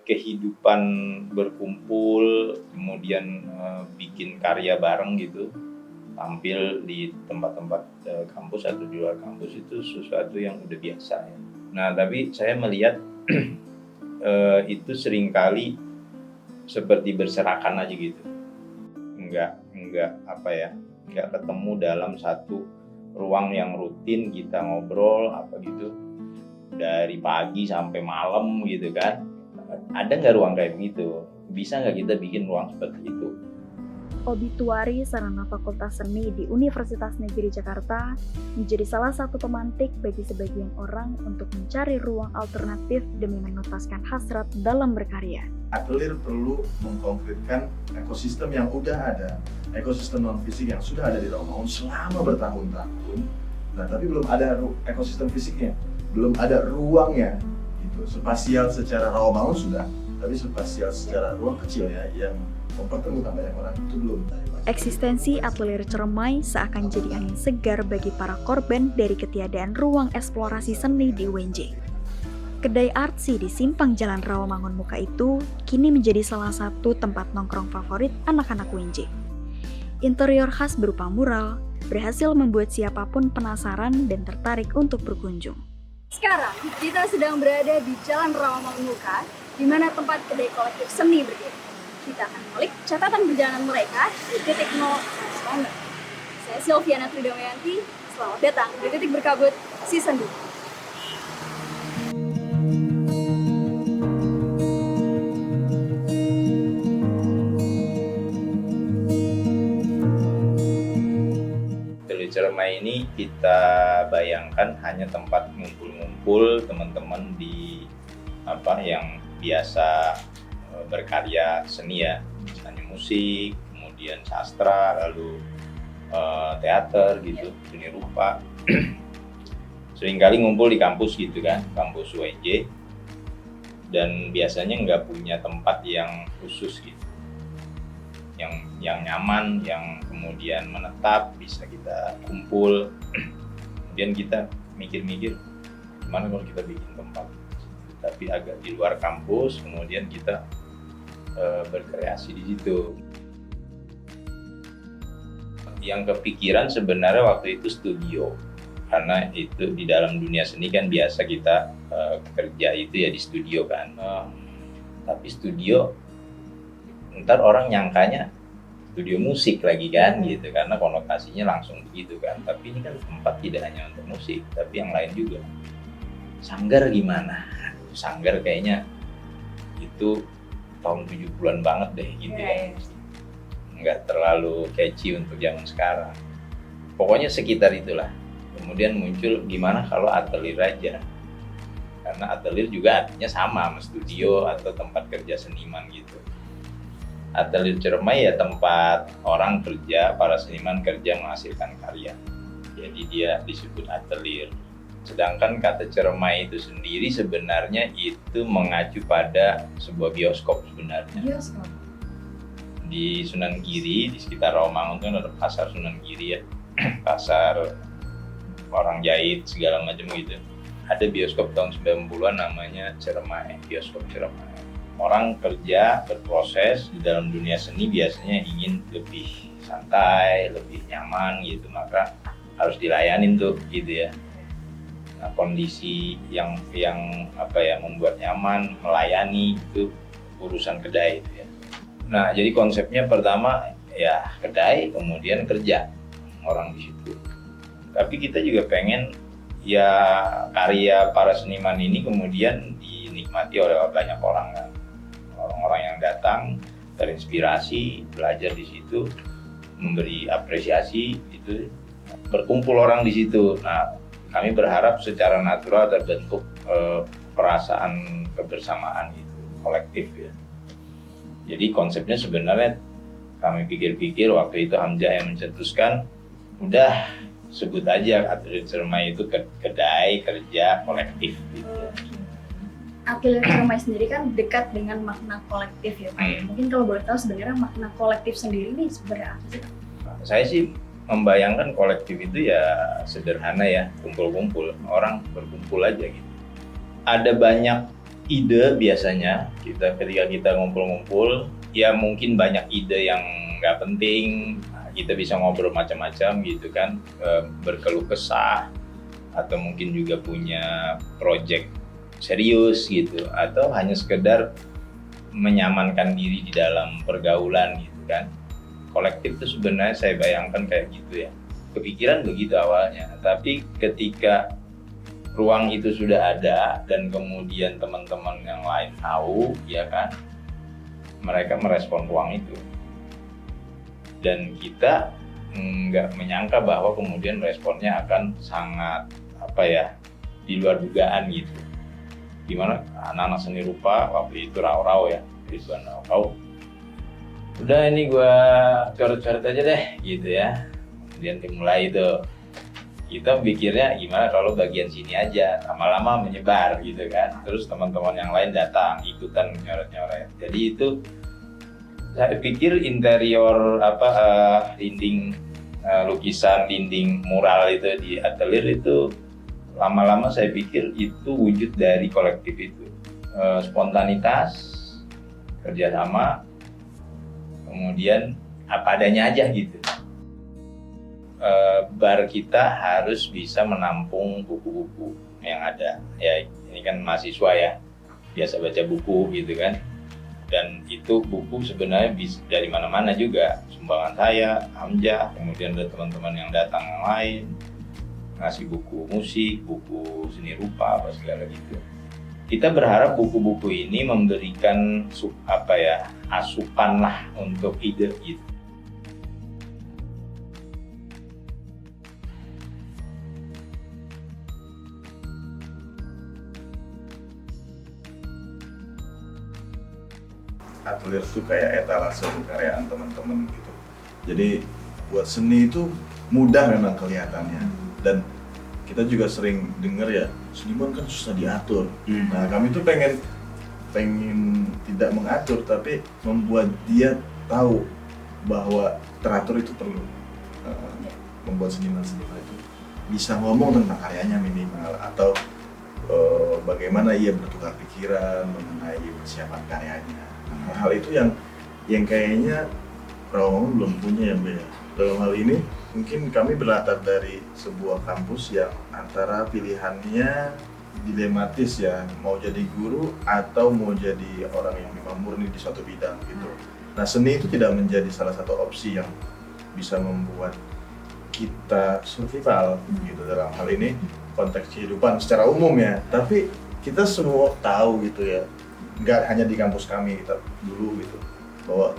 kehidupan berkumpul, kemudian bikin karya bareng gitu, tampil di tempat-tempat kampus atau di luar kampus itu sesuatu yang udah biasa ya. Nah tapi saya melihat itu seringkali seperti berserakan aja gitu, nggak ketemu dalam satu ruang yang rutin kita ngobrol apa gitu dari pagi sampai malam gitu kan. Ada nggak ruang kayak gitu? Bisa nggak kita bikin ruang seperti itu? Obituari sarana Fakultas Seni di Universitas Negeri Jakarta menjadi salah satu pemantik bagi sebagian orang untuk mencari ruang alternatif demi menuntaskan hasrat dalam berkarya. Atelier perlu mengkonkretkan ekosistem yang udah ada, ekosistem non-fisik yang sudah ada di Rawamangun selama bertahun-tahun. Nah, tapi belum ada ekosistem fisiknya, belum ada ruangnya. Gitu. Spasial secara Rawamangun sudah, tapi spasial secara ruang kecil ya, yang mempertemukan banyak orang itu belum. Eksistensi Atelier Ceremai seakan jadi angin segar bagi para korban dari ketiadaan ruang eksplorasi seni di UNJ. Kedai artsy di simpang Jalan Rawamangun Muka itu kini menjadi salah satu tempat nongkrong favorit anak-anak UNJ. Interior khas berupa mural berhasil membuat siapapun penasaran dan tertarik untuk berkunjung. Sekarang kita sedang berada di Jalan Rawamangun Muka, di mana tempat kedai kolektif seni berdiri. Kita akan mengulik catatan perjalanan mereka di titik 0 Transformer. Saya Silviana Tridamayanti, selamat datang di Titik Berkabut Season 2. Atelier Ceremai ini kita bayangkan hanya tempat ngumpul-ngumpul teman-teman di yang biasa berkarya seni ya, misalnya musik, kemudian sastra, lalu teater gitu, seni rupa. Seringkali ngumpul di kampus gitu kan, kampus UNJ, dan biasanya nggak punya tempat yang khusus gitu, yang nyaman, yang kemudian menetap, bisa kita kumpul. Kemudian kita mikir-mikir gimana kalau kita bikin tempat tapi agak di luar kampus, kemudian kita berkreasi di situ. Yang kepikiran sebenarnya waktu itu studio, karena itu di dalam dunia seni kan biasa kita kerja itu ya di studio kan. Tapi studio ntar orang nyangkanya studio musik lagi kan gitu, karena konotasinya langsung begitu kan. Tapi ini kan tempat tidak hanya untuk musik tapi yang lain juga. Sanggar gimana? Sanggar kayaknya itu tahun 70-an banget deh gitu ya. Nggak terlalu catchy untuk zaman sekarang. Pokoknya sekitar itulah. Kemudian muncul gimana kalau atelier aja. Karena atelier juga artinya sama studio atau tempat kerja seniman gitu. Atelier Ceremai ya tempat orang kerja, para seniman kerja menghasilkan karya. Jadi dia disebut atelier. Sedangkan kata Ceremai itu sendiri sebenarnya itu mengacu pada sebuah bioskop sebenarnya. Bioskop? Di Sunan Giri, di sekitar Rawamangun kan ada pasar Sunan Giri ya. Pasar orang jahit segala macam gitu. Ada bioskop tahun 90-an namanya Ceremai, bioskop Ceremai. Orang kerja, berproses di dalam dunia seni biasanya ingin lebih santai, lebih nyaman gitu, maka harus dilayanin tuh gitu ya. Nah, kondisi yang membuat nyaman, melayani itu urusan kedai itu ya. Nah, jadi konsepnya pertama ya kedai, kemudian kerja orang di situ. Tapi kita juga pengen ya karya para seniman ini kemudian dinikmati oleh banyak orang kan. Orang-orang yang datang terinspirasi, belajar di situ, memberi apresiasi itu, berkumpul orang di situ. Nah, kami berharap secara natural terbentuk perasaan kebersamaan gitu, kolektif ya. Jadi konsepnya sebenarnya kami pikir-pikir waktu itu Hamzah yang mencetuskan, udah sebut aja Atelier Ceremai itu kedai kerja kolektif gitu. Atelier Ceremai sendiri kan dekat dengan makna kolektif ya Pak. Mungkin kalau boleh tahu sebenarnya makna kolektif sendiri ini sebenarnya apa sih? Saya sih membayangkan kolektif itu ya sederhana ya, kumpul-kumpul, orang berkumpul aja gitu. Ada banyak ide biasanya ketika kita ngumpul-ngumpul, ya mungkin banyak ide yang nggak penting, kita bisa ngobrol macam-macam gitu kan, berkeluh kesah, atau mungkin juga punya project serius gitu, atau hanya sekedar menyamankan diri di dalam pergaulan gitu kan. Kolektif itu sebenarnya saya bayangkan kayak gitu ya, kepikiran begitu awalnya, tapi ketika ruang itu sudah ada dan kemudian teman-teman yang lain tahu ya kan, mereka merespon ruang itu dan kita nggak menyangka bahwa kemudian responnya akan sangat di luar dugaan gitu. Gimana anak-anak seni rupa waktu itu Rau-Rau ya, Ridwan Rau, udah ini gua coret-coret aja deh gitu ya. Kemudian dimulai itu, kita pikirnya gimana kalau bagian sini aja, lama-lama menyebar gitu kan. Terus teman-teman yang lain datang ikutan nyoret-nyoret. Jadi itu saya pikir interior dinding lukisan, dinding mural itu di atelier itu lama-lama saya pikir itu wujud dari kolektif itu. Spontanitas, kerjasama, kemudian apa adanya aja gitu. Bar kita harus bisa menampung buku-buku yang ada. Ya ini kan mahasiswa ya, biasa baca buku gitu kan. Dan itu buku sebenarnya bisa dari mana-mana juga. Sumbangan saya, Hamzah, kemudian ada teman-teman yang datang yang lain, ngasih buku musik, buku seni rupa, apa segala gitu. Kita berharap buku-buku ini memberikan asupan lah untuk ide gitu. Atelier itu kayak etalase kekaryaan teman-teman gitu. Jadi buat seni itu mudah memang kelihatannya, dan kita juga sering dengar ya, seniman kan susah diatur. Nah kami tuh pengen tidak mengatur, tapi membuat dia tahu bahwa teratur itu perlu. Membuat seniman-seniman itu bisa ngomong tentang karyanya minimal, atau bagaimana ia bertukar pikiran mengenai persiapan karyanya. Nah, hal itu yang kayaknya Rawamangun belum punya ya, Mbak. Dalam hal ini mungkin kami berlatar dari sebuah kampus yang antara pilihannya dilematis ya, mau jadi guru atau mau jadi orang yang memang murni di suatu bidang gitu. Nah seni itu tidak menjadi salah satu opsi yang bisa membuat kita survival gitu dalam hal ini konteks kehidupan secara umum ya. Tapi kita semua tahu gitu ya, nggak hanya di kampus kami kita dulu gitu, bahwa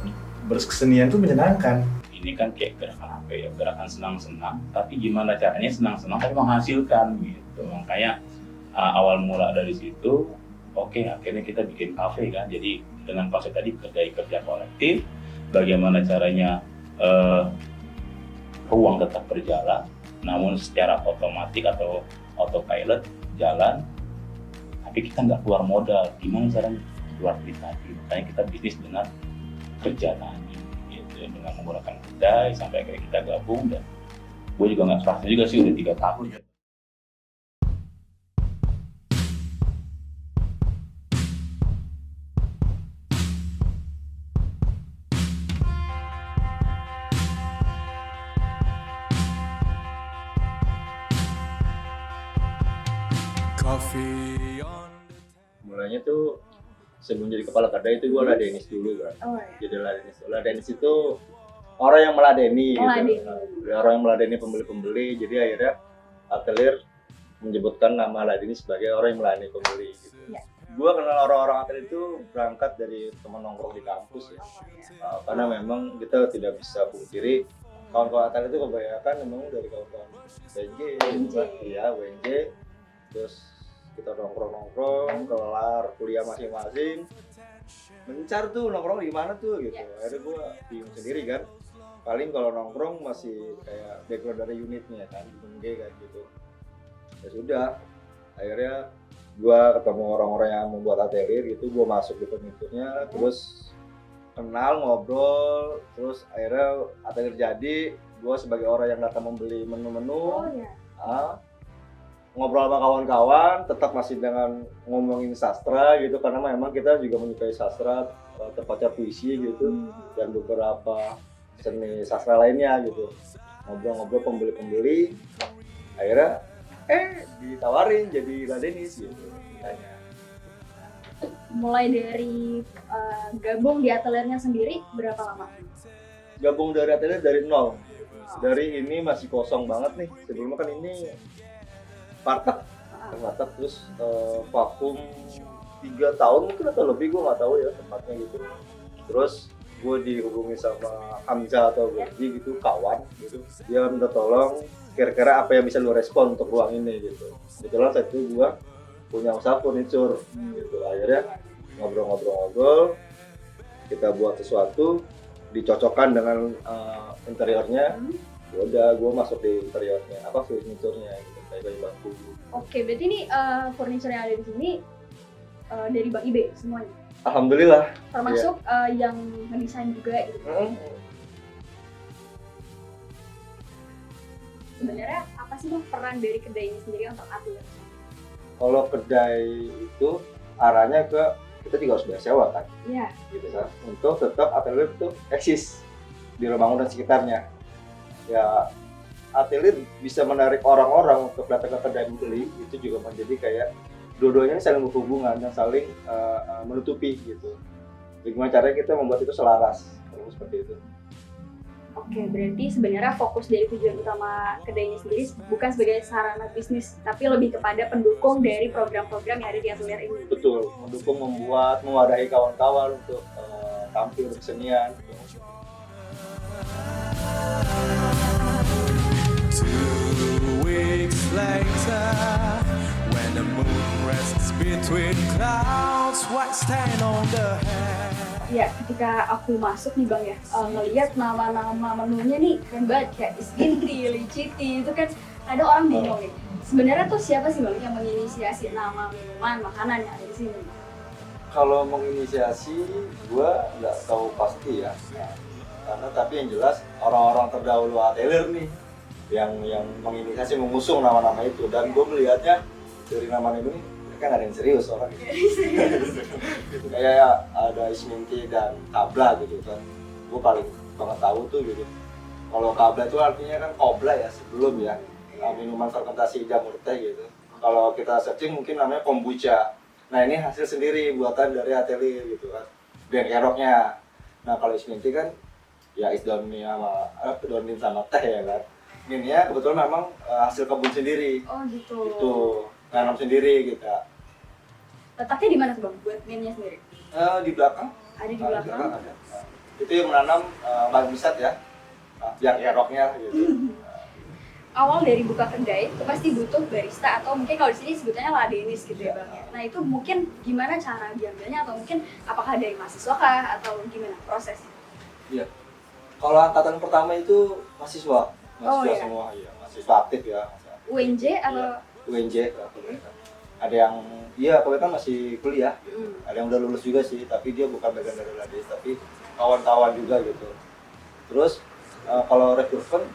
berkesenian itu menyenangkan. Ini kan kayak gerakan apa ya, gerakan senang-senang, tapi gimana caranya senang-senang tapi menghasilkan gitu. Makanya awal mula dari situ, akhirnya kita bikin kafe kan. Jadi dengan konsep tadi kerja kolektif, bagaimana caranya ruang tetap berjalan, namun secara otomatis atau autopilot jalan, tapi kita nggak keluar modal. Gimana caranya keluar duit tadi? Makanya kita bisnis dengan kerja tadi, gitu, dengan menggunakan kedai sampai akhirnya kita gabung. Dan gue juga nggak serasa juga sih, udah 3 tahun ya. Mulanya tuh sebelum jadi kepala kedai itu gue ladenis dulu kan. Jadi ladenis itu orang yang meladeni gitu. Orang yang meladeni pembeli-pembeli. Jadi akhirnya atelier menyebutkan nama ladenis sebagai orang yang melayani pembeli gitu. Gue kenal orang-orang atelier itu berangkat dari teman nongkrong di kampus ya. Karena memang kita tidak bisa pungkiri kawan-kawan atelier itu kebanyakan memang dari kawan-kawan WNJ, terus kita nongkrong, kelar kuliah masing-masing, mencar tuh nongkrong di mana tuh gitu. Akhirnya gue bingung sendiri kan, paling kalau nongkrong masih kayak background dari unitnya kan, kan gitu. Ya sudah, akhirnya gue ketemu orang-orang yang membuat atelier gitu, gue masuk di furniturnya, terus kenal, ngobrol, terus akhirnya atelier jadi. Gue sebagai orang yang datang membeli menu-menu, ngobrol sama kawan-kawan, tetap masih dengan ngomongin sastra gitu, karena memang kita juga menyukai sastra, tepatnya puisi gitu, dan beberapa seni sastra lainnya gitu. Ngobrol-ngobrol pembeli-pembeli, akhirnya ditawarin jadi Ladenis gitu. Tanya. Mulai dari gabung di ateliernya sendiri berapa lama? Gabung dari atelier dari nol. Dari ini masih kosong banget nih. Sebelumnya kan ini partek, terus vakum 3 tahun mungkin atau lebih, gue nggak tahu ya tempatnya gitu. Terus gue dihubungi sama Hamzah atau Gordi gitu, kawan gitu. Dia minta tolong kira-kira apa yang bisa lu respon untuk ruang ini gitu. Kebetulan saat itu gue punya usaha furniture gitu. Akhirnya ngobrol-ngobrol, kita buat sesuatu, dicocokkan dengan interiornya. Udah, gue masuk di interiornya, furniturnya gitu, kayak kayu bambu. Oke, berarti ini furniture yang ada di sini dari Bang Ibe semuanya? Alhamdulillah. Termasuk yang ngedesain juga gitu? Sebenarnya apa sih Bang peran dari kedai ini sendiri untuk atelier? Kalau kedai itu arahnya ke kita juga harus bayar sewa kan? Iya. Gitu kan, untuk tetap atelier itu eksis di Rawamangun dan sekitarnya. Ya, atelier bisa menarik orang-orang untuk datang ke kedai beli, itu juga menjadi kayak dua-duanya saling berhubungan dan saling menutupi gitu. Bagaimana caranya kita membuat itu selaras, kalau seperti itu. Oke, berarti sebenarnya fokus dari tujuan utama kedainya sendiri bukan sebagai sarana bisnis, tapi lebih kepada pendukung dari program-program yang ada di atelier ini. Betul, mendukung, membuat, mewadahi kawan-kawan untuk tampil kesenian. 2 weeks later, when the moon rests between clouds, white stand on the head. Ya, ketika aku masuk nih Bang ya, ngelihat nama-nama menunya nih keren banget, kayak Iskinti, Liciti, itu kan ada orang bingung nih. Sebenarnya tuh siapa sih Bang yang menginisiasi nama minuman, makanan yang ada di sini? Kalau menginisiasi, gue nggak tahu pasti ya. Karena tapi yang jelas orang-orang terdahulu atelier nih yang menginisiasi, mengusung nama-nama itu, dan gue melihatnya dari nama ini kan ada yang serius orang gitu. Kayak ada Isminti dan Kabla gitu kan, gue paling banget tahu tuh gitu. Kalau Kabla itu artinya kan kobra ya, sebelum ya minuman fermentasi jamur teh gitu. Kalau kita searching mungkin namanya kombucha. Nah ini hasil sendiri buatan dari atelier gitu kan, brand keroknya. Nah kalau Isminti kan ya isdonin sama teh ya kan. Minnya kebetulan memang hasil kebun sendiri. Oh gitu. Itu nanam sendiri kita. Letaknya di mana tuh Bang buat minnya sendiri? Di belakang. Ada di belakang. Ada. Itu yang menanam Bang Misat ya, yang keroknya gitu. Awal dari buka kedai itu pasti butuh barista atau mungkin kalau di sini sebutannya ladenis gitu ya Bang. Nah itu mungkin gimana cara diambilnya, atau mungkin apakah dari mahasiswa kah atau gimana prosesnya? Iya. Kalau angkatan pertama itu mahasiswa iya. semua, ya mahasiswa aktif ya. UNJ atau? UNJ. Ada yang kebanyakan masih kuliah. Ada yang udah lulus juga sih, tapi dia bukan bagian dari Ladenis, tapi kawan-kawan juga gitu. Terus kalau rekrutmen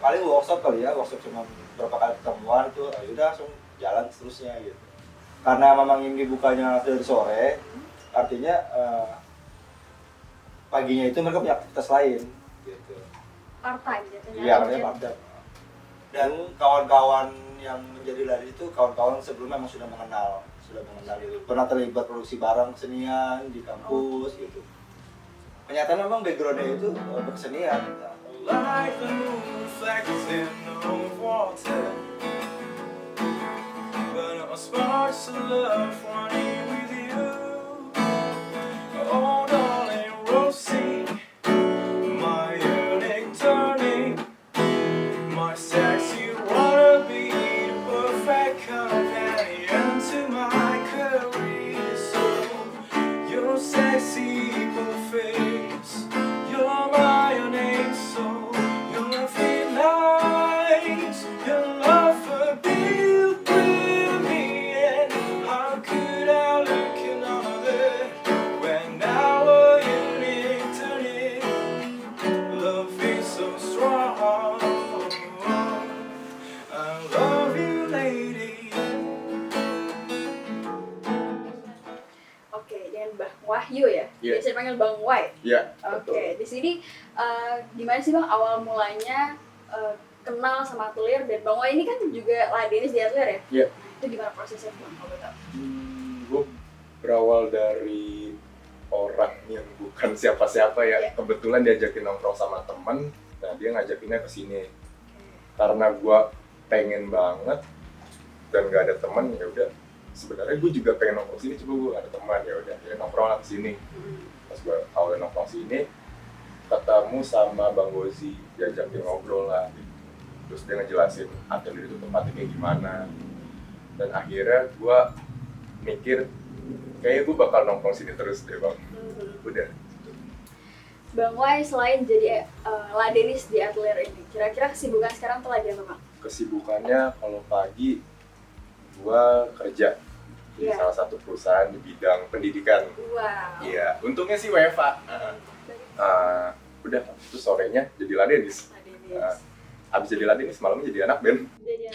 paling workshop kali ya, workshop cuma beberapa kali ketemuan itu, udah langsung jalan seterusnya gitu. Karena memang ini bukanya dari sore, artinya paginya itu mereka punya aktivitas lain gitu. Part-time jatuhnya? Iya, artinya part-time. Dan kawan-kawan yang menjadi Ladenis itu kawan-kawan sebelumnya memang sudah mengenal gitu. Pernah terlibat produksi barang kesenian di kampus gitu. Kenyataan memang background-nya itu berkesenian. Like the moon reflects in the water, but a sparks of love running with you. Oh darling Rosie, my unique darling, my sexy wannabe, perfect companion to my career. So you're sexy, perfect, you're my unique soul. Your lovely lights, your love for me, brilliant. How could I look another when our unique turning? Love is so strong. I love you, lady. ya? Iya. Biasa dipanggil Bang Wai. Iya. Oke, di sini gimana sih Bang awal mulanya kenal sama atelier, dan Bang Wai ini kan juga ladenis di atelier ya? Iya. Itu gimana prosesnya Bang, kalau boleh tahu? Gue berawal dari orang yang bukan siapa-siapa ya. Iya. Kebetulan diajakin nongkrong sama temen, nah dia ngajakinnya ke sini. Karena gue pengen banget dan gak ada teman, ya udah. Sebenarnya gue juga pengen nongkrong sini, coba gue gak ada teman, ya udah. Jadi nongkrong lah ke sini. Pas gue awalnya nongkrong sini, ketemu sama Bang Gozi, diajakin ngobrol lah. Terus dia ngejelasin atelier itu tempatnya kayak gimana. Dan akhirnya gue mikir, kayaknya gue bakal nongkrong sini terus deh Bang. Udah. Bang Wai selain jadi ladenis di atelier ini, kira-kira kesibukan sekarang tuh lagi apa Bang? Kesibukannya kalau pagi gua kerja di Iya. salah satu perusahaan di bidang pendidikan. Wow. Iya, untungnya sih WFA. Udah, terus sorenya jadi ladenis. Ladenis. Abis jadi ladenis malamnya jadi anak band. Jadi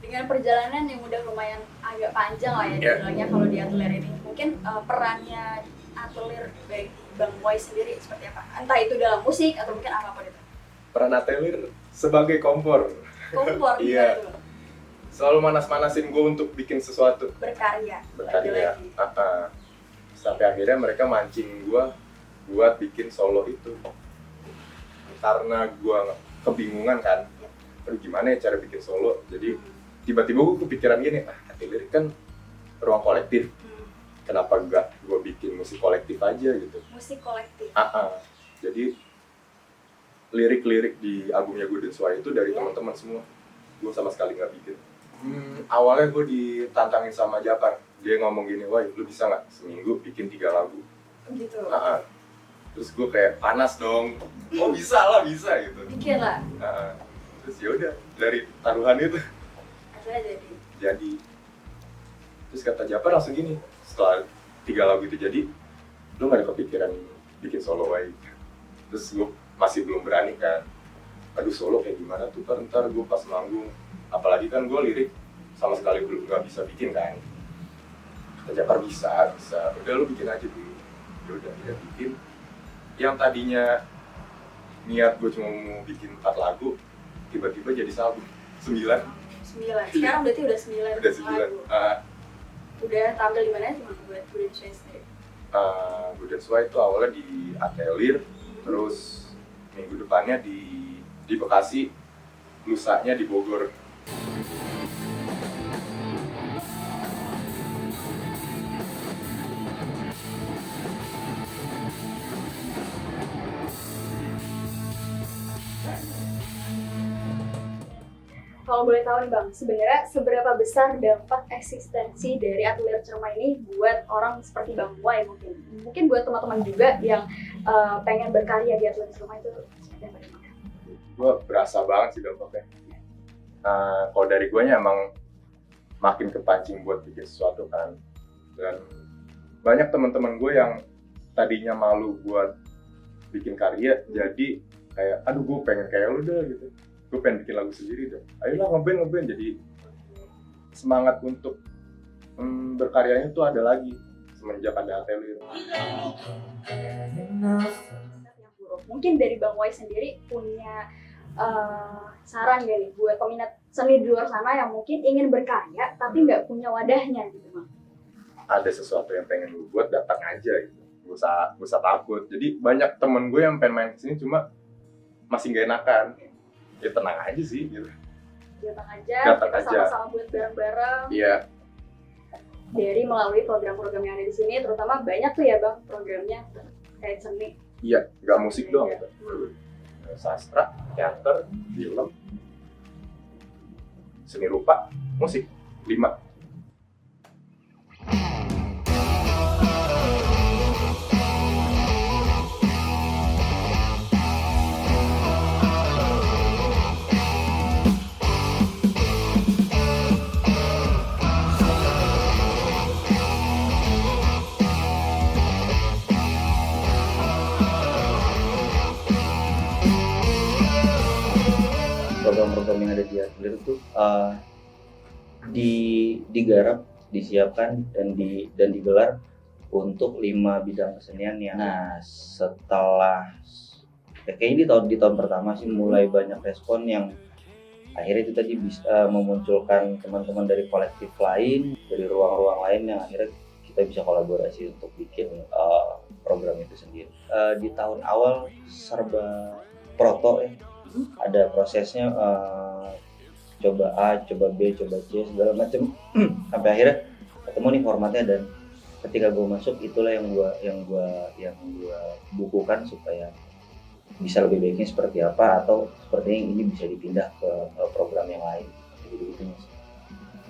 dengan perjalanan yang udah lumayan agak panjang lah ya dibilangnya kalau di atelier ini, mungkin perannya atelier bagi Bang Wai sendiri seperti apa? Entah itu dalam musik atau mungkin apapun itu. Peran atelier sebagai kompor. Kompor Iya. gitu, Selalu manas-manasin gue untuk bikin sesuatu. berkarya. Berkarya. Lagi-lagi. Sampai akhirnya mereka mancing gue buat bikin solo itu. Karena gue kebingungan kan, aduh gimana ya cara bikin solo. Jadi tiba-tiba gue kepikiran gini, atelier kan ruang kolektif. Kenapa enggak gue bikin musik kolektif aja gitu. Musik kolektif. Jadi lirik-lirik di albumnya Golden Sway itu dari teman-teman semua. Gue sama sekali nggak bikin. Awalnya gue ditantangin sama Japar. Dia ngomong gini, wah lu bisa nggak seminggu bikin 3 lagu? Gitu. Terus gue kayak panas dong. Oh bisa lah, bisa gitu. Bikin lah. Terus ya udah dari taruhan itu Akhirnya jadi. jadi. Terus kata Japar langsung gini, setelah 3 lagu itu jadi, lu nggak ada kepikiran bikin solo lagi? Terus gue masih belum berani kan. Aduh solo kayak gimana tuh, ntar gue pas manggung. Apalagi kan gue lirik sama sekali belum nggak bisa bikin kan. Kata Japar bisa. Udah lu bikin aja dulu. Ya udah dia bikin. Yang tadinya niat gue cuma mau bikin 4 lagu, tiba-tiba jadi 9. 9. Sekarang berarti udah 9 Udah 9. lagu. Udah tampil di mana cuma buat Golden Sway sendiri? Golden Sway itu awalnya di atelier, terus minggu depannya di Bekasi, lusanya di Bogor. Kalau boleh tahu nih Bang, sebenarnya seberapa besar dampak eksistensi dari atelier Cermai ini buat orang seperti Bang Wai mungkin? Mungkin buat teman-teman juga yang pengen berkarya di atelier Cermai itu seperti apa? Gue berasa banget sih dampaknya. Kalau dari gue emang makin kepancing buat bikin sesuatu kan. Dan banyak teman-teman gue yang tadinya malu buat bikin karya, jadi kayak aduh gue pengen kayak lu dah gitu. Gue pengen bikin lagu sendiri dong. Ayolah ngeband. Jadi semangat untuk berkaryanya tuh ada lagi semenjak ada atelier. Mungkin dari Bang Wai sendiri punya saran gak nih buat peminat seni di luar sana yang mungkin ingin berkarya tapi nggak punya wadahnya gitu Bang? Ada sesuatu yang pengen lu buat, datang aja gitu. Gak usah takut. Jadi banyak temen gue yang pengen main kesini cuma masih gak enakan. Ya tenang aja sih gitu. Datang aja, Datang kita aja. sama-sama buat bareng-bareng. Iya. Dari melalui program-program yang ada di sini, terutama banyak tuh ya Bang programnya kayak seni. Iya, gak musik doang gitu. Sastra, teater, film, seni rupa, musik, 5. program-program yang ada di Atelier itu digarap, disiapkan dan digelar untuk 5 bidang kesenian yang setelah kayaknya di tahun pertama sih mulai banyak respon yang akhirnya itu tadi bisa memunculkan teman-teman dari kolektif lain, dari ruang-ruang lain yang akhirnya kita bisa kolaborasi untuk bikin program itu sendiri. Di tahun awal serba proto ya, ada prosesnya coba A, coba B, coba C segala macam sampai akhirnya ketemu nih formatnya, dan ketika gue masuk itulah yang gue bukukan supaya bisa lebih baiknya seperti apa, atau sepertinya ini bisa dipindah ke program yang lain gitu.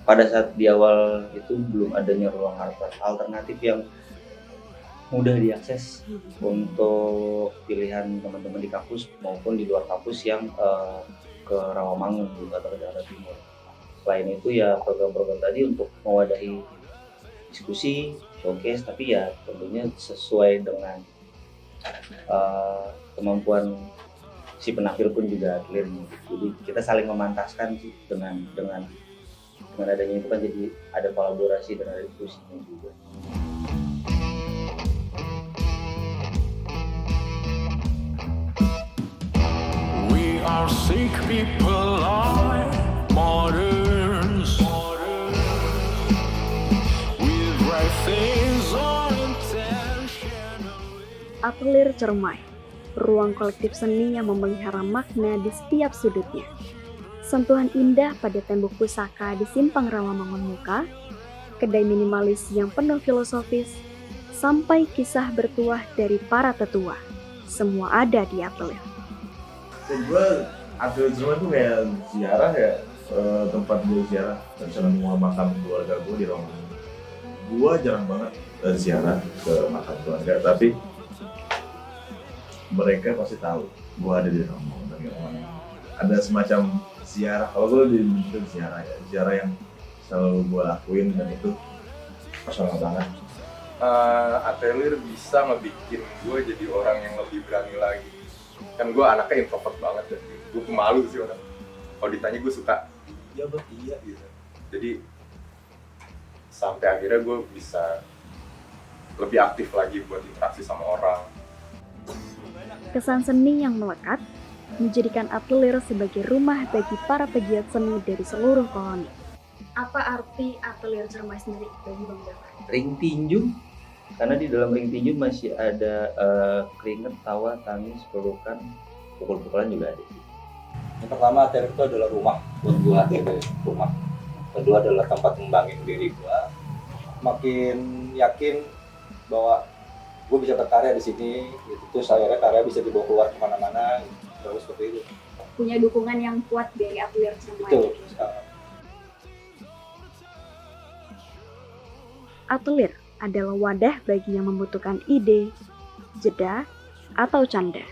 Pada saat di awal itu belum adanya ruang alternatif yang mudah diakses untuk pilihan teman-teman di kampus maupun di luar kampus yang ke Rawamangun gitu, atau ke Jakarta Timur. Selain itu ya program-program tadi untuk mewadahi diskusi, showcase, tapi ya tentunya sesuai dengan kemampuan si penampil pun juga clear. Jadi kita saling memantaskan sih dengan adanya itu kan, jadi ada kolaborasi dan ada diskusinya juga. We are sick people like moderns with right things on intention. Atelier Cermai, ruang kolektif seni yang memelihara makna di setiap sudutnya. Sentuhan indah pada tembok pusaka di Simpang Rawamangun Muka, kedai minimalis yang penuh filosofis, sampai kisah bertuah dari para tetua. Semua ada di Atelier. Gue Atelier Cermai tuh kayak ziarah ya, tempat gue ziarah dan semua makam keluarga gue di Rawamangun. Gue jarang banget ziarah ke makam keluarga, tapi mereka pasti tahu gue ada di Rawamangun. Ada semacam ziarah, kalau gue lebih menyebut ziarah ya, ziarah yang selalu gue lakuin dan itu personal banget. Atelier bisa ngebikin gue jadi orang yang lebih berani lagi. Kan gue anaknya introvert banget ya, gue pemalu sih orang. Kalau ditanya gue suka, iya bang, iya gitu. Jadi sampai akhirnya gue bisa lebih aktif lagi buat interaksi sama orang. Kesan seni yang melekat menjadikan Atelier sebagai rumah bagi para pegiat seni dari seluruh koloni. Apa arti Atelier Cermai sendiri bagi Bang Jafar? Ring tinju, karena di dalam ring tinju masih ada keringet, tawa, tangis, pelukan, pukul-pukulan juga ada. Yang pertama, Atelier itu adalah rumah buat gua, rumah. Kedua adalah tempat mengembangin diri gua. Makin yakin bahwa gua bisa berkarya di sini, gitu. Terus akhirnya karya bisa dibawa keluar kemana-mana, terus seperti itu. Punya dukungan yang kuat dari Atelier Cermai. Betul. Atelier adalah wadah bagi yang membutuhkan ide, jeda, atau canda.